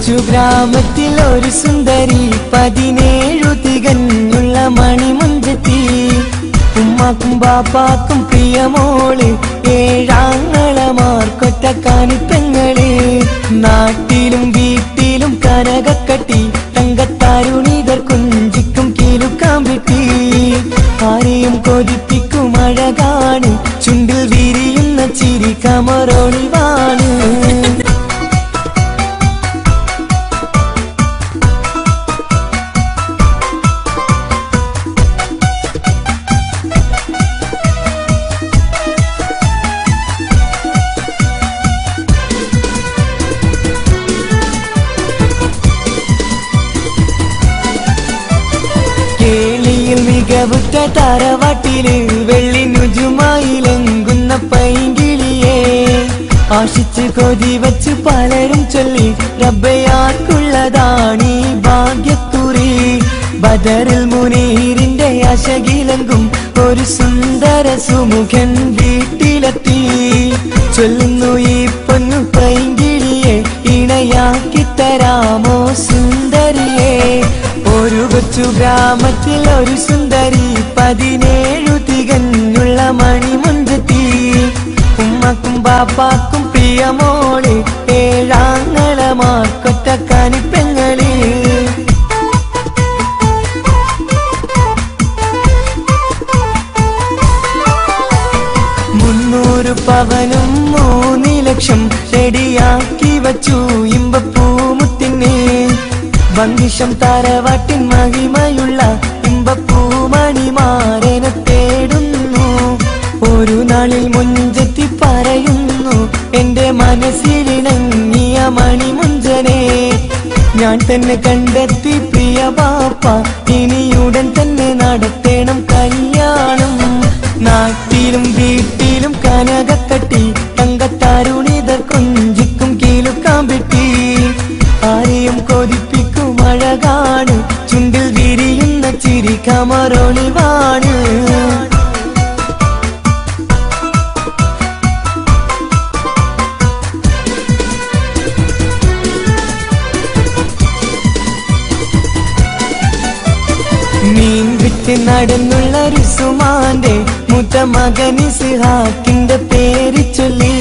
കൊച്ചു ഗ്രാമത്തിൽ ഒരു സുന്ദരി 17 തികഞ്ഞുള്ള മണിമുഞ്ചത്തി ഉമ്മാക്കും ബാപ്പാക്കും പ്രിയമോള് 7 ആങ്ങളമാർക്കൊറ്റക്കാനിപ്പെങ്ങള് നാട്ടിലും വീട്ടിലും കനകക്കട്ടി തങ്കത്താരുണിതർ കുഞ്ചിക്കും കീലുക്കാൻ വിട്ടി ആരെയും കൊതിപ്പിക്കും അഴകാണ് ചുണ്ടിൽ വിരിയുന്ന ചിരി കമറൊളിവാണ് മികവുറ്റ തറവാട്ടില് വെള്ളി നുജുമായിലെങ്കുന്ന പൈങ്കിളിയെ ആശിച്ച് കൊതി വച്ച് പലരും ചൊല്ലി റബ്ബയാർക്കുള്ളതാണീ ഭാഗ്യക്കുറി ബദറിൽ മുനീറിന്റെ അശകിലെങ്കും ഒരു സുന്ദര സുമുഖൻ വീട്ടിലെത്തി ചൊല്ലുന്നു ഈ പൊന്നു പൈങ്കിളിയെ ഇണയാക്കി തരാമോ സുന്ദരിയെ ഒരു കൊച്ചു ഗ്രാമത്തിൽ ഒരു സുന്ദരി 17 തികഞ്ഞുള്ള മണിമുഞ്ചത്തി ഉമ്മക്കും ബാപ്പാക്കും പ്രിയമോള് 7 ആങ്ങളമാർക്കൊറ്റക്കാനിപ്പെങ്ങള് 300 പവനും 3 ലക്ഷം റെഡിയാക്കി വച്ചു ഇമ്പപ്പൂമുത്തിന് ഭംഗിഷം തറവാട്ടിൻ മഹിമയുള്ള ഇമ്പപ്പൂമണിമാരനെ തേടുന്നു ഒരു നാളിൽ മുഞ്ചത്തി പറയുന്നു എന്റെ മനസ്സിലിണങ്ങിയ മണിമുഞ്ചനെ ഞാൻ തന്നെ കണ്ടെത്തി പ്രിയ ബാപ്പ ഇനിയുടൻ തന്നെ നടത്തേണം കല്യാണം നാട്ടിലും വീട്ടിലും കനകക്കട്ടി തങ്കത്താരുണിതർ കുഞ്ചിക്കും കീലുക്കാൻ വിട്ടി ആരെയും കൊതിപ്പിക്കും അഴകാണ് ചുണ്ടിൽ വിരിയുന്ന ചിരി കമറൊളിവാണ് മീൻ വിറ്റ് നടന്നുള്ള റുസുമാന്റെ മൂത്ത മകൻ ഇസ്ഹാക്കിന്റെ പേര് ചൊല്ലി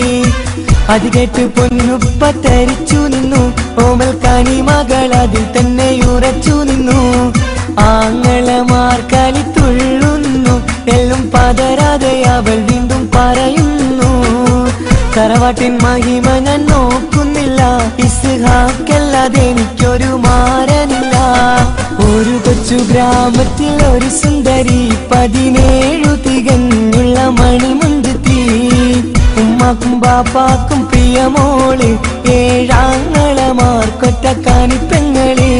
അത് കേട്ട് പൊന്നുപ്പ തരിച്ചു നിന്നു ഓമൽ കനി മകൾ അതിൽ തന്നെ ഉറച്ചു നിന്നു ആങ്ങളമാർ കലി തുള്ളുന്നു എല്ലാം പതരാതെ അവൾ വീണ്ടും പറയുന്നു തറവാട്ടിൻ മഹിമ ഞാൻ നോക്കുന്നില്ല ഇസ്ഹാക്കല്ലാതെ എനിക്കൊരു മാരനില്ല ഒരു കൊച്ചു ഗ്രാമത്തിൽ ഒരു സുന്ദരി 17 തികഞ്ഞുള്ള മണിമുഞ്ചത്തി ഉമ്മാക്കും ബാപ്പാക്കും പ്രിയമോള് 7 ആങ്ങളമാർക്കൊറ്റക്കാനിപ്പെങ്ങള്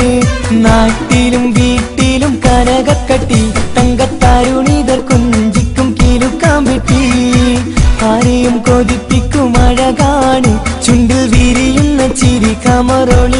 നാട്ടിലും വീട്ടിലും കനകക്കട്ടി തങ്കത്താരുണിതർ കുഞ്ചിക്കും കീലുക്കാൻ വിട്ടി ആരെയും കൊതിപ്പിക്കും അഴകാണ് ചുണ്ടിൽ വിരിയുന്ന ചിരി കമറൊളി